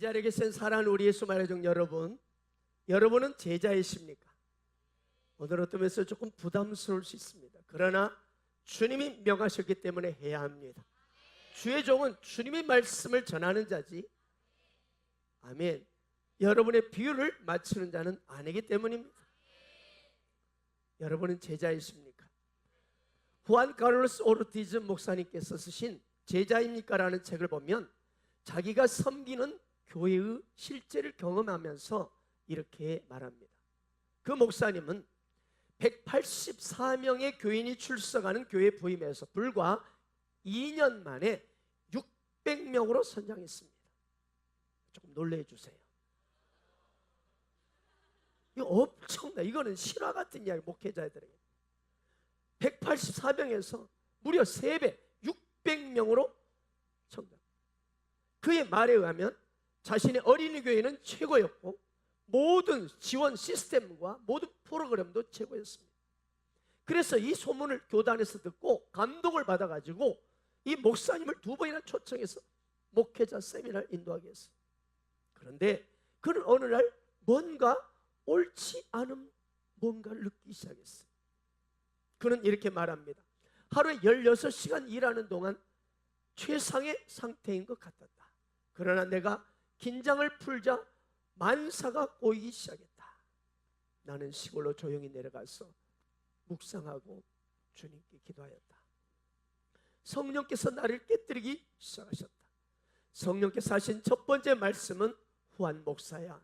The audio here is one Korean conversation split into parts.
자리에 계신 사랑하는 우리 예수 말해종 여러분, 여러분은 제자이십니까? 오늘 어떤 면에서 조금 부담스러울 수 있습니다. 그러나 주님이 명하셨기 때문에 해야 합니다. 주의 종은 주님의 말씀을 전하는 자지, 아멘, 여러분의 비유를 맞추는 자는 아니기 때문입니다. 여러분은 제자이십니까? 후안 카를로스 오르티즈 목사님께서 쓰신 제자입니까? 라는 책을 보면 자기가 섬기는 교회의 실제를 경험하면서 이렇게 말합니다. 그 목사님은 184명의 교인이 출석하는 교회 부임에서 불과 2년 만에 600명으로 선장했습니다. 조금 놀라해 주세요. 이거 엄청나. 이거는 실화 같은 이야기. 목회자들에게 184명에서 무려 3배 600명으로 성장. 그의 말에 의하면 자신의 어린이 교회는 최고였고 모든 지원 시스템과 모든 프로그램도 최고였습니다. 그래서 이 소문을 교단에서 듣고 감동을 받아가지고 이 목사님을 2번이나 초청해서 목회자 세미나를 인도하게 했어요. 그런데 그는 어느 날 뭔가 옳지 않은 뭔가를 느끼기 시작했어요. 그는 이렇게 말합니다. 하루에 16시간 일하는 동안 최상의 상태인 것 같았다. 그러나 내가 긴장을 풀자 만사가 꼬이기 시작했다. 나는 시골로 조용히 내려가서 묵상하고 주님께 기도하였다. 성령께서 나를 깨뜨리기 시작하셨다. 성령께서 하신 첫 번째 말씀은, 후안 목사야,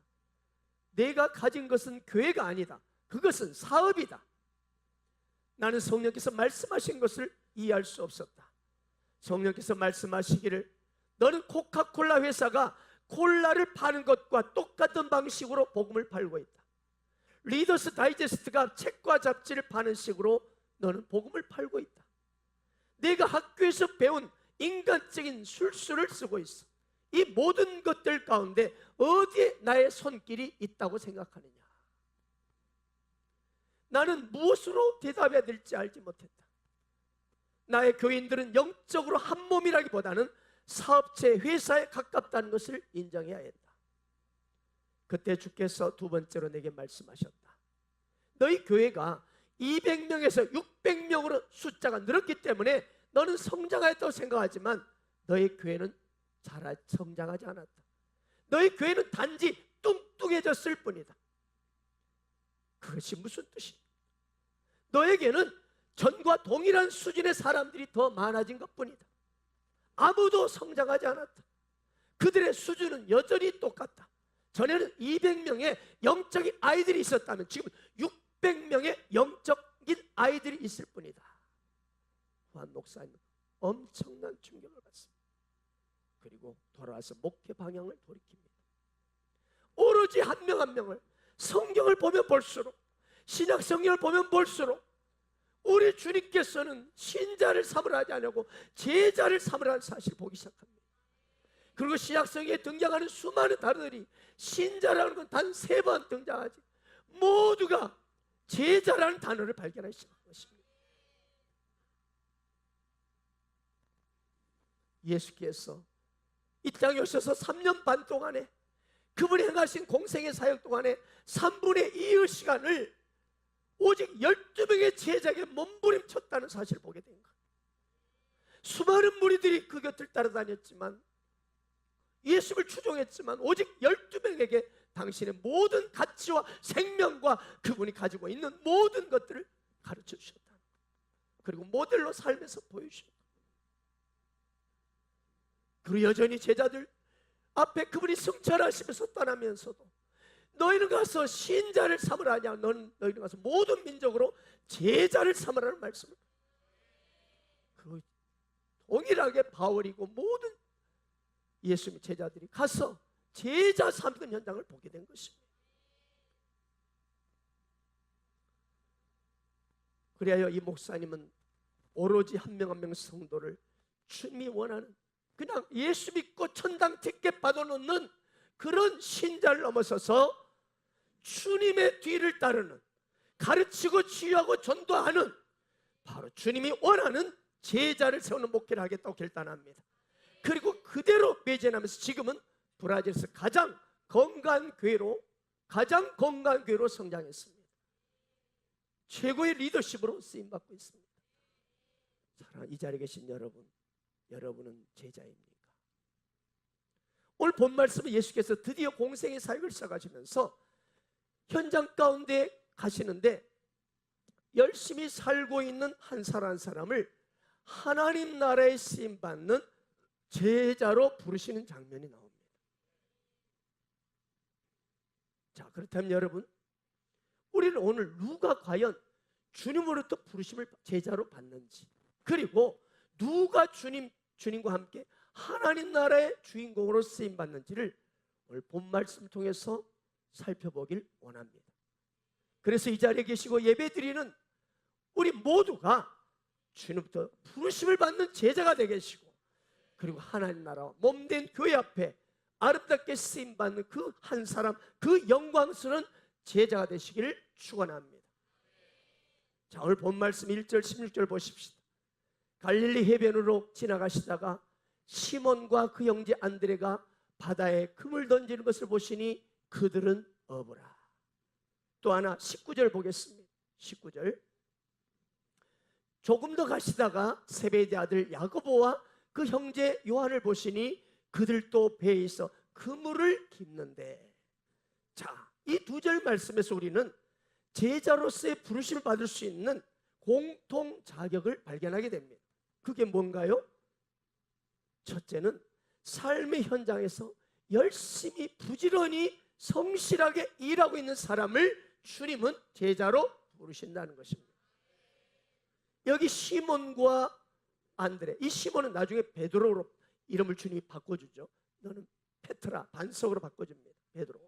내가 가진 것은 교회가 아니다. 그것은 사업이다. 나는 성령께서 말씀하신 것을 이해할 수 없었다. 성령께서 말씀하시기를 너는 코카콜라 회사가 콜라를 파는 것과 똑같은 방식으로 복음을 팔고 있다. 리더스 다이제스트가 책과 잡지를 파는 식으로 너는 복음을 팔고 있다. 내가 학교에서 배운 인간적인 술수를 쓰고 있어. 이 모든 것들 가운데 어디에 나의 손길이 있다고 생각하느냐? 나는 무엇으로 대답해야 될지 알지 못했다. 나의 교인들은 영적으로 한 몸이라기보다는 사업체, 회사에 가깝다는 것을 인정해야 했다. 그때 주께서 2번째로 내게 말씀하셨다. 너희 교회가 200명에서 600명으로 숫자가 늘었기 때문에 너는 성장하였다고 생각하지만 너희 교회는 잘 성장하지 않았다. 너희 교회는 단지 뚱뚱해졌을 뿐이다. 그것이 무슨 뜻이냐? 너에게는 전과 동일한 수준의 사람들이 더 많아진 것뿐이다. 아무도 성장하지 않았다. 그들의 수준은 여전히 똑같다. 전에는 200명의 영적인 아이들이 있었다면 지금 600명의 영적인 아이들이 있을 뿐이다. 후안 목사님은 엄청난 충격을 받습니다. 그리고 돌아와서 목회 방향을 돌이킵니다. 오로지 한 명 한 명을, 성경을 보면 볼수록, 신약 성경을 보면 볼수록 우리 주님께서는 신자를 삼으라 하지 않고 제자를 삼으라는 사실을 보기 시작합니다. 그리고 신약 성경에 등장하는 수많은 단어들이 신자라는 건 단 3번 등장하지 모두가 제자라는 단어를 발견하기 시작한 것입니다. 예수께서 이 땅에 오셔서 3년 반 동안에 그분이 행하신 공생의 사역 동안에 3분의 2의 시간을 오직 12명의 제자에게 몸부림쳤다는 사실을 보게 된 거예요. 수많은 무리들이 그 곁을 따라다녔지만, 예수를 추종했지만 오직 12명에게 당신의 모든 가치와 생명과 그분이 가지고 있는 모든 것들을 가르쳐 주셨다. 그리고 모델로 삶에서 보여주셨다. 그리고 여전히 제자들 앞에 그분이 승천하시면서 떠나면서도 너희는 가서 신자를 삼으라 하냐, 너희는 가서 모든 민족으로 제자를 삼으라는 말씀을, 그 동일하게 바울이고 모든 예수님의 제자들이 가서 제자 삼는 현장을 보게 된 것입니다. 그래야 이 목사님은 오로지 한 명 한 명 성도를 주님이 원하는, 그냥 예수 믿고 천당 티켓 받아놓는 그런 신자를 넘어서서 주님의 뒤를 따르는, 가르치고 치유하고 전도하는, 바로 주님이 원하는 제자를 세우는 목회를 하겠다고 결단합니다. 그리고 그대로 매진하면서 지금은 브라질에서 가장 건강한 교회로 성장했습니다. 최고의 리더십으로 쓰임받고 있습니다. 사랑하는 이 자리에 계신 여러분, 여러분은 제자입니까? 오늘 본 말씀은 예수께서 드디어 공생의 사역을 시작하시면서 현장 가운데 가시는데 열심히 살고 있는 한 사람 한 사람을 하나님 나라에 쓰임받는 제자로 부르시는 장면이 나옵니다. 자, 그렇다면 여러분, 우리는 오늘 누가 과연 주님으로부터 부르심을 제자로 받는지, 그리고 누가 주님과 함께 하나님 나라의 주인공으로 쓰임받는지를 오늘 본 말씀을 통해서 살펴보길 원합니다. 그래서 이 자리에 계시고 예배드리는 우리 모두가 주님부터 부르심을 받는 제자가 되게 하시고, 그리고 하나님 나라와 몸된 교회 앞에 아름답게 쓰임받는 그 한 사람, 그 영광스러운 제자가 되시기를 축원합니다. 자, 오늘 본 말씀 1절 16절 보십시다. 갈릴리 해변으로 지나가시다가 시몬과 그 형제 안드레가 바다에 금을 던지는 것을 보시니 그들은 어부라. 또 하나 19절 보겠습니다. 19절. 조금 더 가시다가 세베대 아들 야고보와 그 형제 요한을 보시니 그들도 배에 있어 그물을 깁는데. 자, 이 두 절 말씀에서 우리는 제자로서의 부르심을 받을 수 있는 공통 자격을 발견하게 됩니다. 그게 뭔가요? 첫째는 삶의 현장에서 열심히 부지런히 성실하게 일하고 있는 사람을 주님은 제자로 부르신다는 것입니다. 여기 시몬과 안드레, 이 시몬은 나중에 베드로로 이름을 주님이 바꿔주죠. 너는 페트라, 반석으로 바꿔줍니다. 베드로.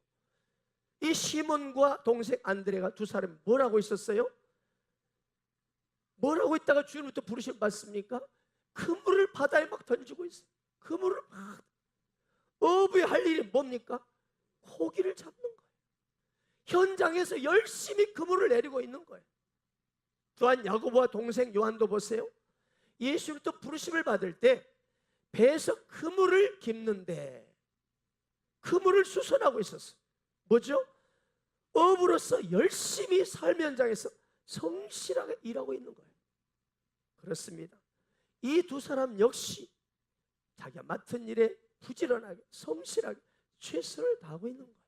이 시몬과 동생 안드레가 두 사람이 뭘 하고 있었어요? 뭘 하고 있다가 주님부터 부르심 받습니까? 그물을 바다에 막 던지고 있어요. 그물을 막. 어부의 할 일이 뭡니까? 고기를 잡는 거예요. 현장에서 열심히 그물을 내리고 있는 거예요. 또한 야고보와 동생 요한도 보세요. 예수부터 부르심을 받을 때 배에서 그물을 깁는데 그물을 수선하고 있었어요. 뭐죠? 어부로서 열심히 삶 현장에서 성실하게 일하고 있는 거예요. 그렇습니다. 이 두 사람 역시 자기가 맡은 일에 부지런하게 성실하게 최선을 다하고 있는 거예요.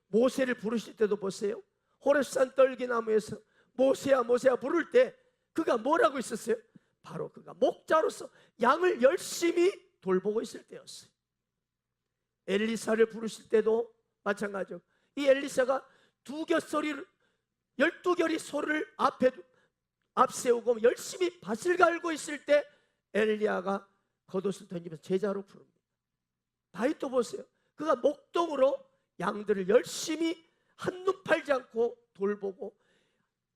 모세를 부르실 때도 보세요. 호렙산 떨기나무에서 모세야 모세야 부를 때 그가 뭐라고 있었어요? 바로 그가 목자로서 양을 열심히 돌보고 있을 때였어요. 엘리사를 부르실 때도 마찬가지죠. 이 엘리사가 12결이 소를 앞세우고 열심히 밭을 갈고 있을 때 엘리야가 겉옷을 던지면서 제자로 부릅니다. 다윗도 보세요. 그가 목동으로 양들을 열심히 한눈 팔지 않고 돌보고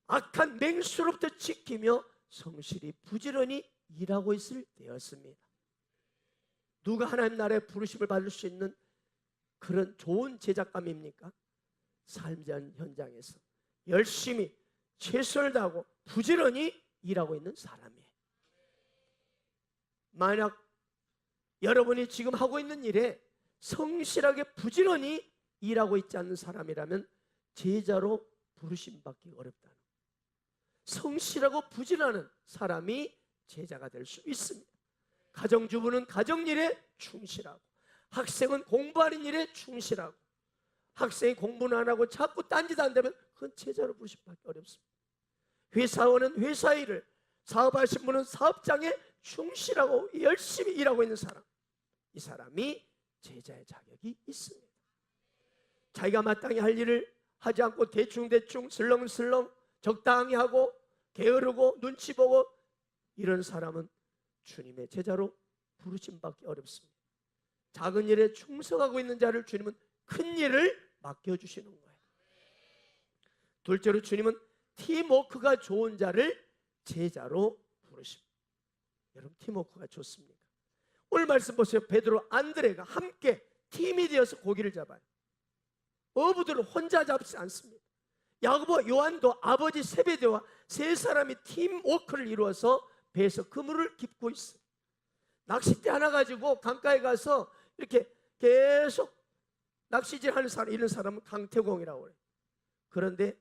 악한 맹수로부터 지키며 성실히 부지런히 일하고 있을 때였습니다. 누가 하나님 나라의 부르심을 받을 수 있는 그런 좋은 제작감입니까? 삶 현장에서 열심히 최선을 다하고 부지런히 일하고 있는 사람이에요. 만약 여러분이 지금 하고 있는 일에 성실하게 부지런히 일하고 있지 않는 사람이라면 제자로 부르심받기 어렵다는 거예요. 성실하고 부지런한 사람이 제자가 될 수 있습니다. 가정주부는 가정일에 충실하고, 학생은 공부하는 일에 충실하고, 학생이 공부는 안 하고 자꾸 딴짓 안 되면 그건 제자로 부르심받기 어렵습니다. 회사원은 회사 일을, 사업하신 분은 사업장에 충실하고 열심히 일하고 있는 사람, 이 사람이 제자의 자격이 있습니다. 자기가 마땅히 할 일을 하지 않고 대충대충 슬렁슬렁 적당히 하고 게으르고 눈치 보고 이런 사람은 주님의 제자로 부르심받기 어렵습니다. 작은 일에 충성하고 있는 자를 주님은 큰 일을 맡겨주시는 거예요. 둘째로 주님은 팀워크가 좋은 자를 제자로 부르십니다. 여러분, 팀워크가 좋습니까? 오늘 말씀 보세요. 베드로, 안드레가 함께 팀이 되어서 고기를 잡아요. 어부들은 혼자 잡지 않습니다. 야고보, 요한도 아버지 세베대와 세 사람이 팀워크를 이루어서 배에서 그물을 깁고 있어요. 낚싯대 하나 가지고 강가에 가서 이렇게 계속 낚시질 하는 사람, 이런 사람은 강태공이라고 그래요. 그런데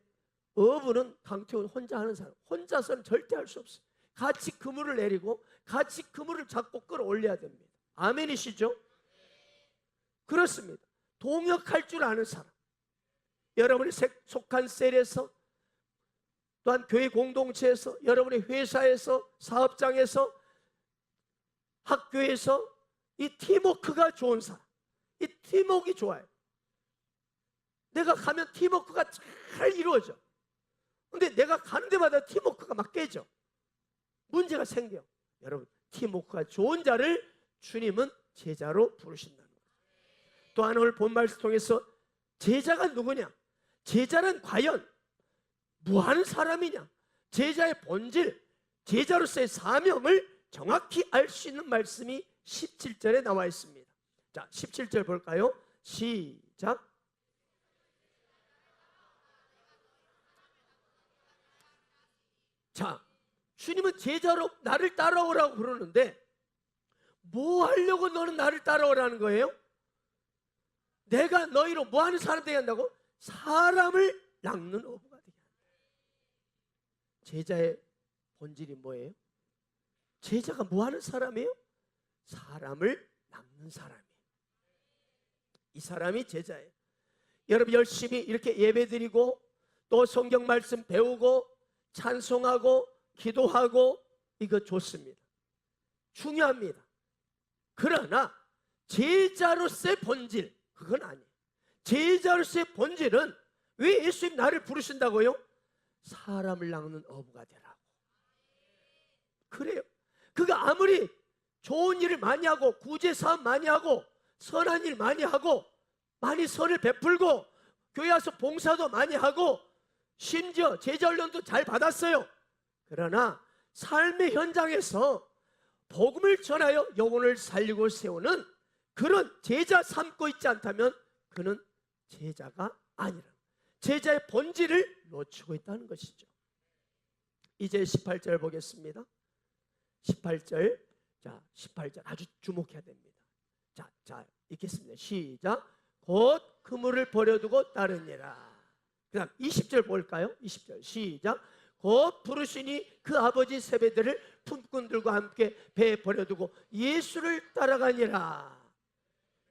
어부는 강태공 혼자 하는 사람, 혼자서는 절대 할 수 없어요. 같이 그물을 내리고 같이 그물을 잡고 끌어올려야 됩니다. 아멘이시죠? 그렇습니다. 동역할 줄 아는 사람, 여러분이 속한 셀에서, 또한 교회 공동체에서, 여러분의 회사에서, 사업장에서, 학교에서 이 팀워크가 좋은 사람, 이 팀워크가 좋아요. 내가 가면 팀워크가 잘 이루어져. 근데 내가 가는 데마다 팀워크가 막 깨져. 문제가 생겨. 여러분, 팀워크가 좋은 자를 주님은 제자로 부르신다는 거예요. 또한 오늘 본 말씀 통해서 제자가 누구냐? 제자는 과연 무하는 사람이냐? 제자의 본질, 제자로서의 사명을 정확히 알 수 있는 말씀이 17절에 나와 있습니다. 자, 17절 볼까요? 시작. 자, 주님은 제자로 나를 따라오라고 그러는데 뭐 하려고 너는 나를 따라오라는 거예요? 내가 너희로 뭐 하는 사람 되게 한다고? 사람을 낚는 어부가 되게 한다. 제자의 본질이 뭐예요? 제자가 뭐 하는 사람이에요? 사람을 낚는 사람이에요. 이 사람이 제자예요. 여러분 열심히 이렇게 예배드리고 또 성경 말씀 배우고 찬송하고 기도하고 이거 좋습니다. 중요합니다. 그러나 제자로서의 본질, 그건 아니에요. 제자로서의 본질은 왜 예수님 나를 부르신다고요? 사람을 낚는 어부가 되라고. 그래요. 그가 아무리 좋은 일을 많이 하고 구제사업 많이 하고 선한 일 많이 하고 많이 선을 베풀고 교회 와서 봉사도 많이 하고 심지어 제자훈련도 잘 받았어요. 그러나 삶의 현장에서 복음을 전하여 영혼을 살리고 세우는 그런 제자 삼고 있지 않다면 그는 제자가 아니라 제자의 본질을 놓치고 있다는 것이죠. 이제 18절 보겠습니다. 18절. 자, 18절 아주 주목해야 됩니다. 자, 읽겠습니다. 시작. 곧 그물을 버려두고 따르니라. 그 다음 20절 볼까요? 20절 시작. 곧 부르시니 그 아버지 세배들을 품꾼들과 함께 배에 버려두고 예수를 따라가니라.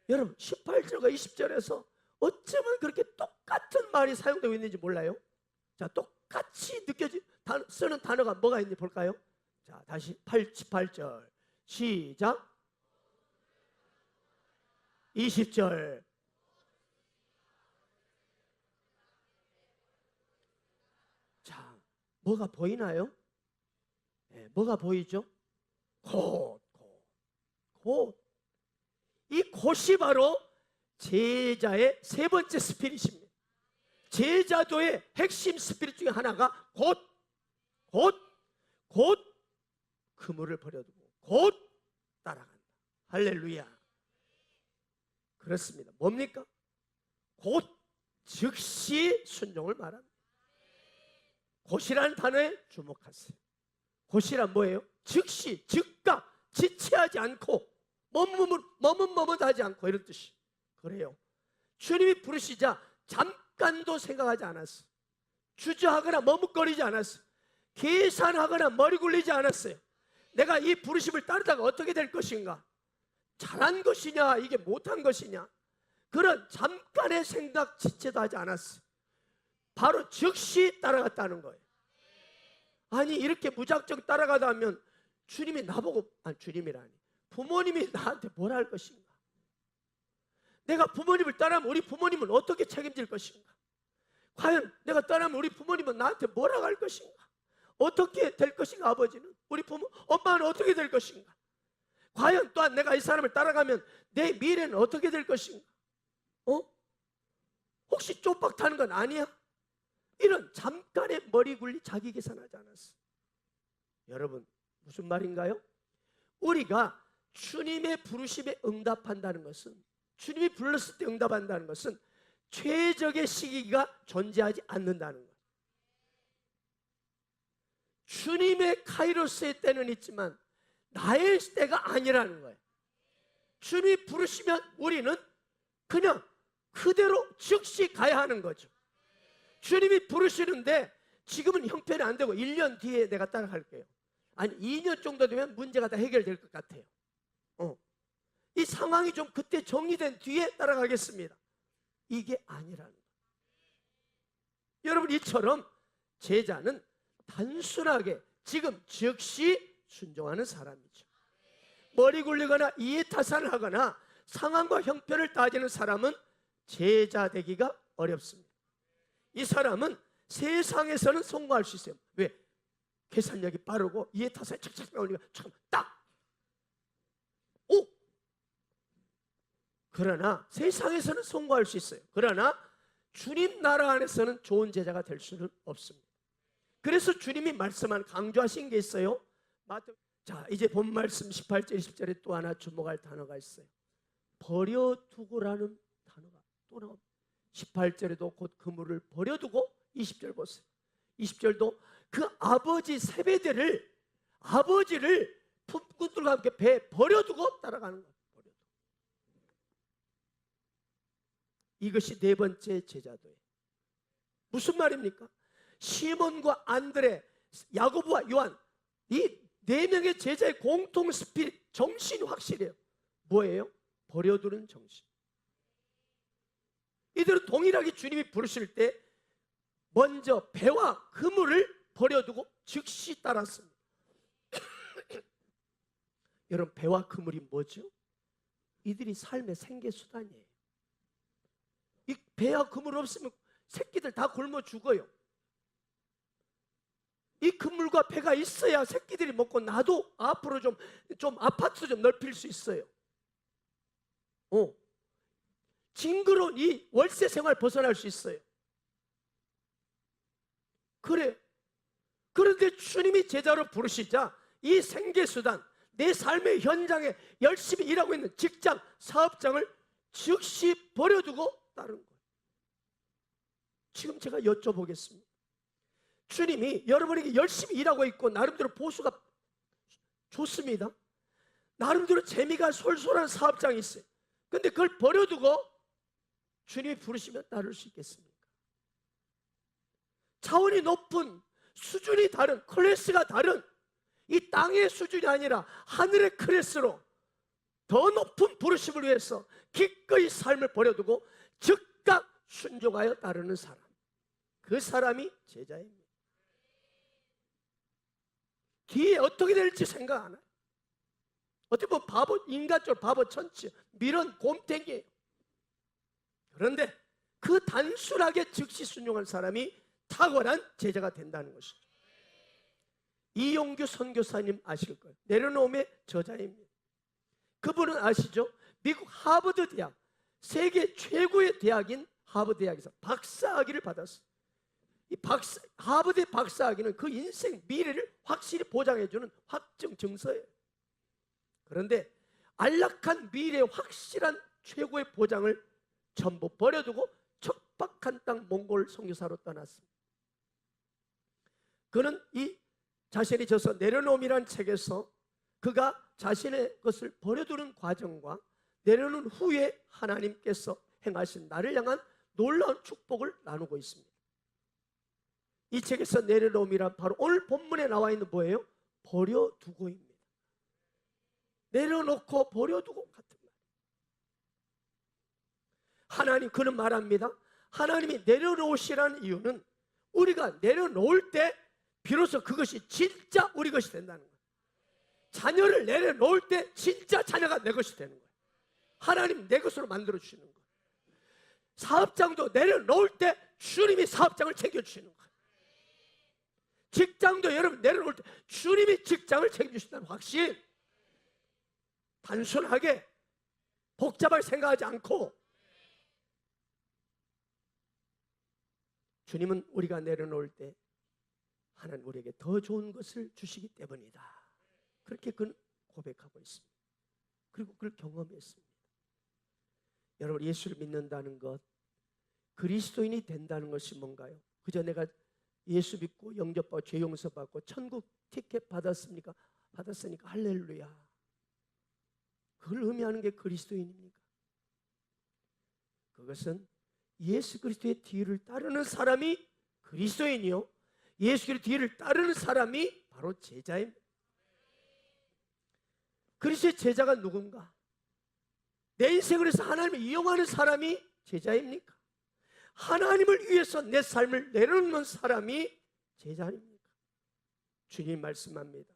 여러분 18절과 20절에서 어쩌면 그렇게 똑같은 말이 사용되고 있는지 몰라요. 자, 똑같이 쓰는 단어가 뭐가 있는지 볼까요? 자, 다시 18절 시작. 20절. 자, 뭐가 보이나요? 네, 뭐가 보이죠? 곧. 이 곧이 바로 제자의 세 번째 스피릿입니다. 제자도의 핵심 스피릿 중에 하나가 곧 그물을 버려두고 곧 따라간다. 할렐루야. 그렇습니다. 뭡니까? 곧 즉시 순종을 말합니다. 곧이라는 단어에 주목하세요. 곧이란 뭐예요? 즉시, 즉각, 지체하지 않고 머뭇머뭇하지 않고 이런 뜻이. 그래요. 주님이 부르시자 잠깐도 생각하지 않았어요. 주저하거나 머뭇거리지 않았어요. 계산하거나 머리 굴리지 않았어요. 내가 이 부르심을 따르다가 어떻게 될 것인가? 잘한 것이냐 이게 못한 것이냐, 그런 잠깐의 생각 지체도 하지 않았어요. 바로 즉시 따라갔다는 거예요. 아니 이렇게 무작정 따라가다 하면 주님이 나보고, 주님이라니 부모님이 나한테 뭘 할 것인가? 내가 부모님을 떠나면 우리 부모님은 어떻게 책임질 것인가? 과연 내가 떠나면 우리 부모님은 나한테 뭐라고 할 것인가? 어떻게 될 것인가? 아버지는, 우리 엄마는 어떻게 될 것인가? 과연 또한 내가 이 사람을 따라가면 내 미래는 어떻게 될 것인가? 혹시 쪽박 타는 건 아니야? 이런 잠깐의 머리 굴리 자기 계산하지 않았어. 여러분 무슨 말인가요? 우리가 주님의 부르심에 응답한다는 것은, 주님이 불렀을 때 응답한다는 것은 최적의 시기가 존재하지 않는다는 것. 주님의 카이로스의 때는 있지만 나의 때가 아니라는 거예요. 주님이 부르시면 우리는 그냥 그대로 즉시 가야 하는 거죠. 주님이 부르시는데 지금은 형편이 안 되고 1년 뒤에 내가 따라갈게요. 아니 2년 정도 되면 문제가 다 해결될 것 같아요. 이 상황이 좀 그때 정리된 뒤에 따라가겠습니다. 이게 아니라는 거예요. 여러분, 이처럼 제자는 단순하게 지금 즉시 순종하는 사람이죠. 머리 굴리거나 이해타산을 하거나 상황과 형편을 따지는 사람은 제자 되기가 어렵습니다. 이 사람은 세상에서는 성공할 수 있어요. 왜? 계산력이 빠르고 이해타산이 착착 나오니까 참 딱! 오! 그러나 세상에서는 성공할 수 있어요. 그러나 주님 나라 안에서는 좋은 제자가 될 수는 없습니다. 그래서 주님이 말씀한 강조하신 게 있어요. 자, 이제 본 말씀 18절 20절에 또 하나 주목할 단어가 있어요. 버려두고라는 단어가 또 나옵니다. 18절에도 곧 그물을 버려두고 20절 보세요. 20절도 그 아버지 세베대를 아버지를 품꾼들과 함께 배에 버려두고 따라가는 거예요. 이것이 네 번째 제자도예요. 무슨 말입니까? 시몬과 안드레, 야고보와 요한, 이 네 명의 제자의 공통 스피릿, 정신이 확실해요. 뭐예요? 버려두는 정신. 이들은 동일하게 주님이 부르실 때 먼저 배와 그물을 버려두고 즉시 따랐습니다. 여러분, 배와 그물이 뭐죠? 이들이 삶의 생계수단이에요. 이 배와 그물 없으면 새끼들 다 굶어 죽어요. 이 그물과 배가 있어야 새끼들이 먹고 나도 앞으로 좀 아파트 좀 넓힐 수 있어요. 징그러운 이 월세 생활 벗어날 수 있어요. 그래요. 그런데 주님이 제자로 부르시자 이 생계수단, 내 삶의 현장에 열심히 일하고 있는 직장, 사업장을 즉시 버려두고 따른 거예요. 지금 제가 여쭤보겠습니다. 주님이 여러분에게 열심히 일하고 있고 나름대로 보수가 좋습니다. 나름대로 재미가 솔솔한 사업장이 있어요. 근데 그걸 버려두고 주님이 부르시면 따를 수 있겠습니까? 차원이 높은, 수준이 다른, 클래스가 다른 이 땅의 수준이 아니라 하늘의 클래스로 더 높은 부르심을 위해서 기꺼이 삶을 버려두고 즉각 순종하여 따르는 사람, 그 사람이 제자입니다. 뒤에 어떻게 될지 생각 안 해요. 어떻게 보면 바보, 인간적으로 바보 천치, 미련 곰탱이에요. 그런데 그 단순하게 즉시 순종한 사람이 탁월한 제자가 된다는 것이죠. 이용규 선교사님 아실 거예요. 내려놓음의 저자입니다. 그분은 아시죠? 미국 하버드 대학, 세계 최고의 대학인 하버드 대학에서 박사학위를 받았어요. 이 하버드 박사학위는 그 인생 미래를 확실히 보장해주는 확증 증서예요. 그런데 안락한 미래의 확실한 최고의 보장을 전부 버려두고 척박한 땅 몽골 선교사로 떠났습니다. 그는 이 자신이 저서 내려놓음이라는 책에서 그가 자신의 것을 버려두는 과정과 내려놓은 후에 하나님께서 행하신 나를 향한 놀라운 축복을 나누고 있습니다. 이 책에서 내려놓음이란 바로 오늘 본문에 나와 있는 뭐예요? 버려두고입니다. 내려놓고 버려두고 같은 말. 하나님, 그는 말합니다. 하나님이 내려놓으시라는 이유는 우리가 내려놓을 때 비로소 그것이 진짜 우리 것이 된다는 거예요. 자녀를 내려놓을 때 진짜 자녀가 내 것이 되는 거예요. 하나님 내 것으로 만들어 주시는 거예요. 사업장도 내려놓을 때 주님이 사업장을 챙겨주시는 거예요. 직장도 여러분 내려놓을 때 주님이 직장을 챙겨주신다는 확신. 단순하게 복잡하게 생각하지 않고 주님은 우리가 내려놓을 때 하나님 우리에게 더 좋은 것을 주시기 때문이다. 그렇게 그는 고백하고 있습니다. 그리고 그걸 경험했습니다. 여러분, 예수를 믿는다는 것, 그리스도인이 된다는 것이 뭔가요? 그저 내가 예수 믿고 영접받고 죄 용서받고 천국 티켓 받았습니까? 받았으니까 할렐루야. 그걸 의미하는 게 그리스도인입니까? 그것은 예수 그리스도의 뒤를 따르는 사람이 그리스도인이요, 예수 그리스도의 뒤를 따르는 사람이 바로 제자입니다. 그리스도의 제자가 누군가? 내 인생을 위해서 하나님을 이용하는 사람이 제자입니까? 하나님을 위해서 내 삶을 내려놓는 사람이 제자 아닙니까? 주님 말씀합니다.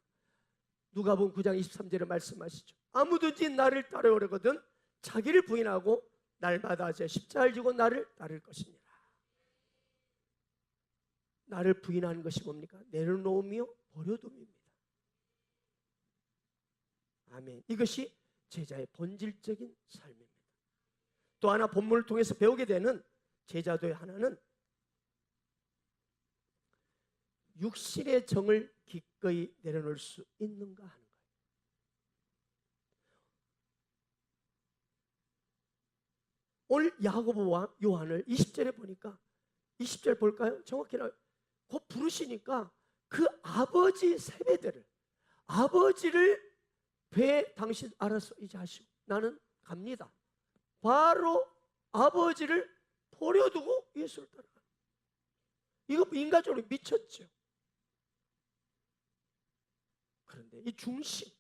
누가복음 9장 23절에 말씀하시죠. 아무든지 나를 따르려거든 자기를 부인하고 날마다 제 십자가를 지고 나를 따를 것입니다. 나를 부인하는 것이 뭡니까? 내려놓으며 버려둠입니다. 아멘. 이것이 제자의 본질적인 삶입니다. 또 하나 본문을 통해서 배우게 되는 제자도의 하나는 육신의 정을 기꺼이 내려놓을 수 있는가 하는 거예요. 오늘 야고보와 요한을 20절에 보니까 20절 볼까요? 정확히 곧 부르시니까 그 아버지 세배들을, 아버지를 왜 당신 알아서 이제 하시고 나는 갑니다. 바로 아버지를 버려두고 예수를 따라가요. 이거 인간적으로 미쳤죠. 그런데 이 중심,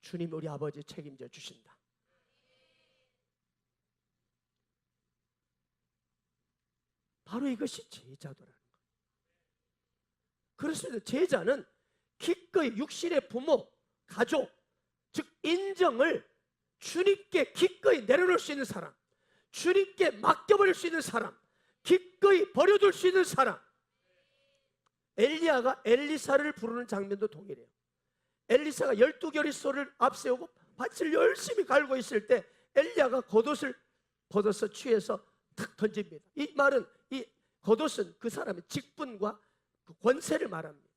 주님 우리 아버지 책임져 주신다. 바로 이것이 제자도라는 거예요. 그렇습니다. 제자는 기꺼이 육신의 부모, 가족, 즉 인정을 주님께 기꺼이 내려놓을 수 있는 사람, 주님께 맡겨버릴 수 있는 사람, 기꺼이 버려둘 수 있는 사람. 엘리야가 엘리사를 부르는 장면도 동일해요. 엘리사가 12결의 소를 앞세우고 밭을 열심히 갈고 있을 때 엘리야가 겉옷을 벗어서 취해서 탁 던집니다. 이 말은, 이 겉옷은 그 사람의 직분과 그 권세를 말합니다.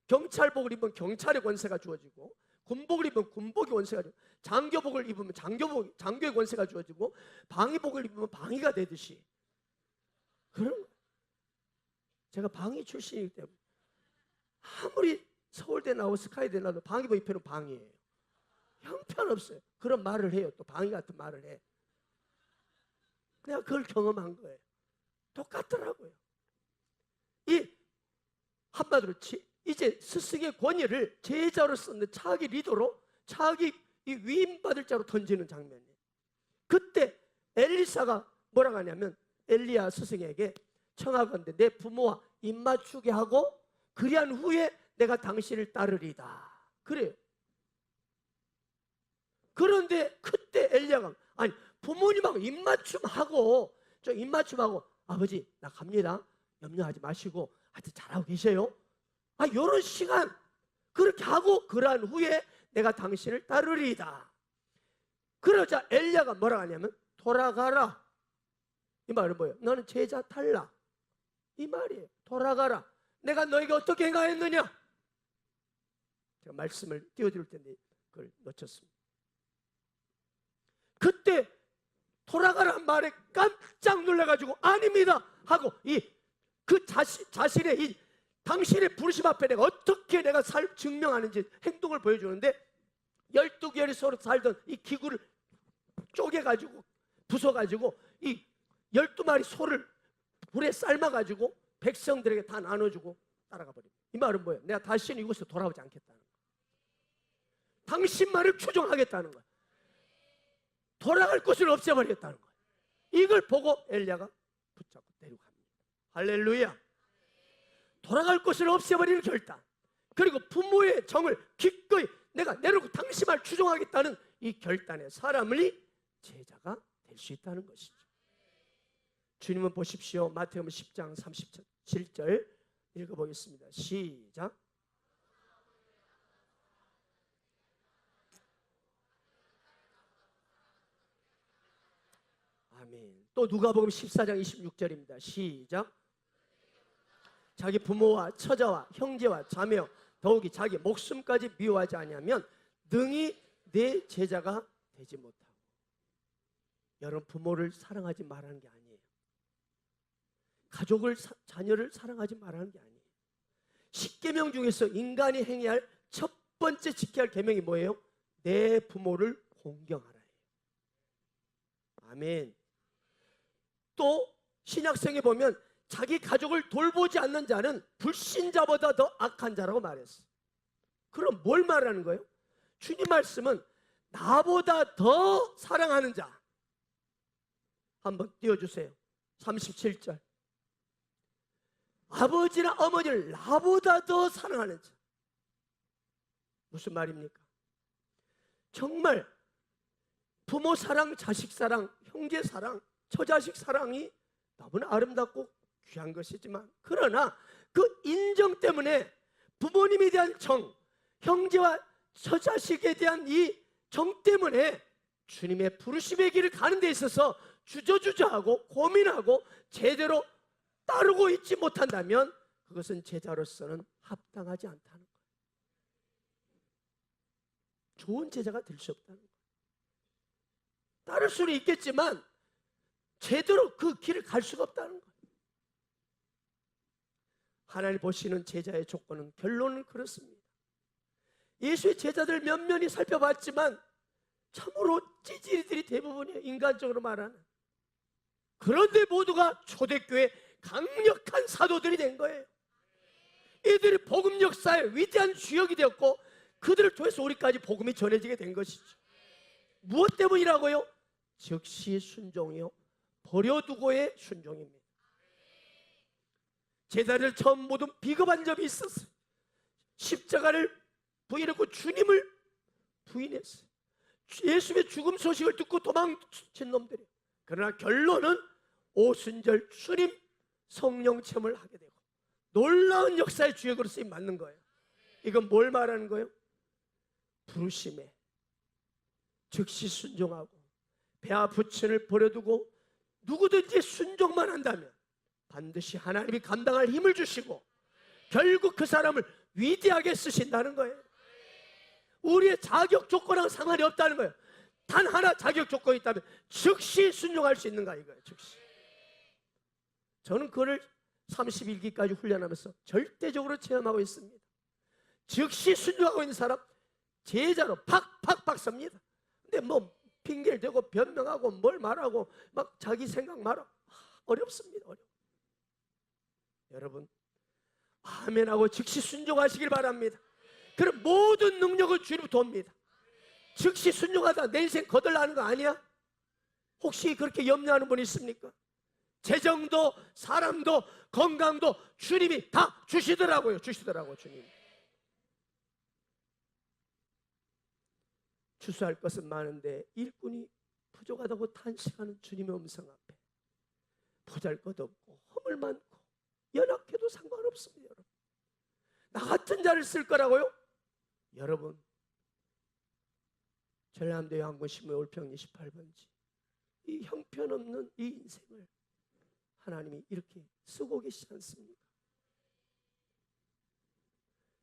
경찰복을 입으면 경찰의 권세가 주어지고, 군복을 입으면 군복의 권세가 주어지고, 장교복을 입으면 장교의 권세가 주어지고, 방위복을 입으면 방위가 되듯이. 그럼 제가 방위 출신이기 때문에 아무리 서울대 나오고 스카이대 나도 방위복 입혀는 방위예요. 형편없어요. 그런 말을 해요. 또 방위 같은 말을 해. 내가 그걸 경험한 거예요. 똑같더라고요. 이 한마디로 이제 스승의 권위를 제자로 쓰는 차기 리더로, 차기 위임받을 자로 던지는 장면이에요. 그때 엘리사가 뭐라고 하냐면 엘리야 스승에게 청하건대 내 부모와 입맞추게 하고 그리한 후에 내가 당신을 따르리다. 그래요. 그런데 그때 엘리야가 아니 부모님하고 입맞춤하고 아버지 나 갑니다. 염려하지 마시고 하여튼 잘하고 계세요. 이런 시간 그렇게 하고 그러한 후에 내가 당신을 따르리다. 그러자 엘리야가 뭐라고 하냐면 돌아가라. 이 말은 뭐예요? 너는 제자 탈락. 이 말이에요. 돌아가라. 내가 너에게 어떻게 행하였느냐? 제가 말씀을 띄워드릴 텐데 그걸 놓쳤습니다. 그때 돌아가라는 말에 깜짝 놀라가지고 아닙니다 하고 자신의 이 당신의 부르심 앞에 내가 증명하는지 행동을 보여주는데 12개월이 서로 살던 이 기구를 쪼개가지고 부숴가지고 이 12마리 소를 불에 삶아가지고 백성들에게 다 나눠주고 따라가 버립니다. 이 말은 뭐예요? 내가 다시는 이곳에 돌아오지 않겠다는 거예요. 당신만을 추종하겠다는 거예요. 돌아갈 곳을 없애버리겠다는 거예요. 이걸 보고 엘리야가 붙잡고 데리고 갑니다. 할렐루야. 돌아갈 곳을 없애버리는 결단, 그리고 부모의 정을 기꺼이 내가 내려놓고 당신만 추종하겠다는 이 결단의 사람이 제자가 될 수 있다는 것이죠. 주님은 보십시오. 마태복음 10장 37절 읽어보겠습니다. 시작. 아멘. 또 누가복음 14장 26절입니다. 시작. 자기 부모와 처자와 형제와 자매와 더욱이 자기 목숨까지 미워하지 아니하면 능히 내 제자가 되지 못하고. 여러분, 부모를 사랑하지 말라는 게 아니에요. 가족을 자녀를 사랑하지 말라는 게 아니에요. 10계명 중에서 인간이 행해야 할 첫 번째 지켜야 할 계명이 뭐예요? 내 부모를 공경하라. 아멘. 또 신약성에 보면 자기 가족을 돌보지 않는 자는 불신자보다 더 악한 자라고 말했어요. 그럼 뭘 말하는 거예요? 주님 말씀은 나보다 더 사랑하는 자. 한번 띄워주세요. 37절. 아버지나 어머니를 나보다 더 사랑하는 자. 무슨 말입니까? 정말 부모 사랑, 자식 사랑, 형제 사랑, 처자식 사랑이 너무나 아름답고 귀한 것이지만, 그러나 그 인정 때문에 부모님에 대한 정, 형제와 처자식에 대한 이 정 때문에 주님의 부르심의 길을 가는 데 있어서 주저주저하고 고민하고 제대로 따르고 있지 못한다면 그것은 제자로서는 합당하지 않다는 거예요. 좋은 제자가 될 수 없다는 거예요. 따를 수는 있겠지만 제대로 그 길을 갈 수가 없다는 거예요. 하나님 보시는 제자의 조건은, 결론은 그렇습니다. 예수의 제자들 면면히 살펴봤지만 참으로 찌질이들이 대부분이에요. 인간적으로 말하는. 그런데 모두가 초대교회 강력한 사도들이 된 거예요. 이들이 복음 역사의 위대한 주역이 되었고 그들을 통해서 우리까지 복음이 전해지게 된 것이죠. 무엇 때문이라고요? 즉시 순종이요, 버려두고의 순종입니다. 제자들 처음 모두 비겁한 점이 있었어요. 십자가를 부인했고 주님을 부인했어요. 예수의 죽음 소식을 듣고 도망친 놈들이에요. 그러나 결론은 오순절 주님 성령 체험을 하게 되고 놀라운 역사의 주역으로 쓰임 맞는 거예요. 이건 뭘 말하는 거예요? 부르심에 즉시 순종하고 배아 부친을 버려두고 누구든지 순종만 한다면 반드시 하나님이 감당할 힘을 주시고 결국 그 사람을 위대하게 쓰신다는 거예요. 우리의 자격 조건하고 상관이 없다는 거예요. 단 하나 자격 조건이 있다면 즉시 순종할 수 있는가 이거예요. 즉시. 저는 그거를 31기까지 훈련하면서 절대적으로 체험하고 있습니다. 즉시 순종하고 있는 사람 제자로 팍팍팍 섭니다. 근데 뭐 핑계를 대고 변명하고 뭘 말하고 막 자기 생각 말하고 어렵습니다. 어려워. 여러분 아멘하고 즉시 순종하시길 바랍니다. 그럼 모든 능력은 주님부터 옵니다. 즉시 순종하다 내 인생 거덜나는 거 아니야? 혹시 그렇게 염려하는 분 있습니까? 재정도 사람도 건강도 주님이 다 주시더라고요. 주님이. 추수할 것은 많은데 일꾼이 부족하다고 탄식하는 주님의 음성 앞에 보잘것없고 허물 많고 연약해도 상관없습니다. 여러분. 나 같은 자를 쓸 거라고요? 여러분 전남대 요한군신문 올평 28번지 이 형편없는 이 인생을 하나님이 이렇게 쓰고 계시지 않습니까?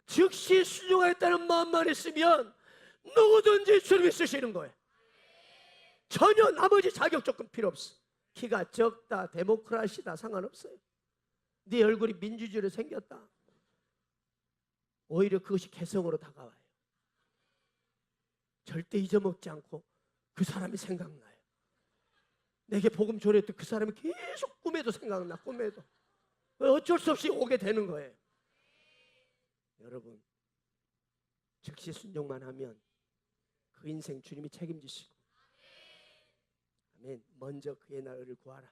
즉시 순종하겠다는 마음만 있으면 누구든지 주님이 쓰시는 거예요. 전혀 나머지 자격 조건 필요 없어. 키가 적다, 데모크라시다 상관없어요. 네 얼굴이 민주주의로 생겼다. 오히려 그것이 개성으로 다가와요. 절대 잊어먹지 않고 그 사람이 생각나요. 내게 복음 전했던 그 사람이 계속 꿈에도 생각나. 꿈에도 어쩔 수 없이 오게 되는 거예요. 여러분 즉시 순종만 하면 그 인생 주님이 책임지시고 아멘. 먼저 그의 나라를 구하라.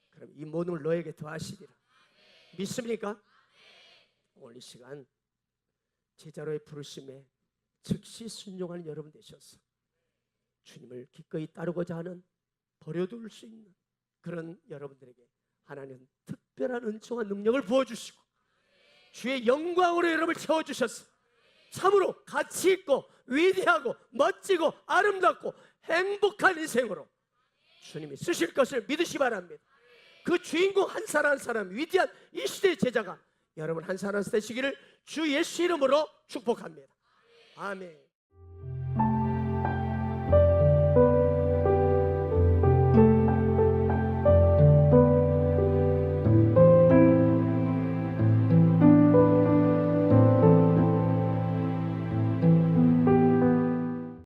그럼 이 모든 걸 너에게 더하시리라. 믿습니까? 오늘 이 시간 제자로의 부르심에 즉시 순종하는 여러분 되셔서 주님을 기꺼이 따르고자 하는 버려둘 수 있는 그런 여러분들에게 하나님은 특별한 은총과 능력을 부어주시고 주의 영광으로 여러분을 채워주셔서 참으로 가치 있고 위대하고 멋지고 아름답고 행복한 인생으로 주님이 쓰실 것을 믿으시 바랍니다. 그 주인공 한 사람 한 사람 위대한 이 시대의 제자가 여러분 한 사람 되시기를 주 예수 이름으로 축복합니다. 아멘.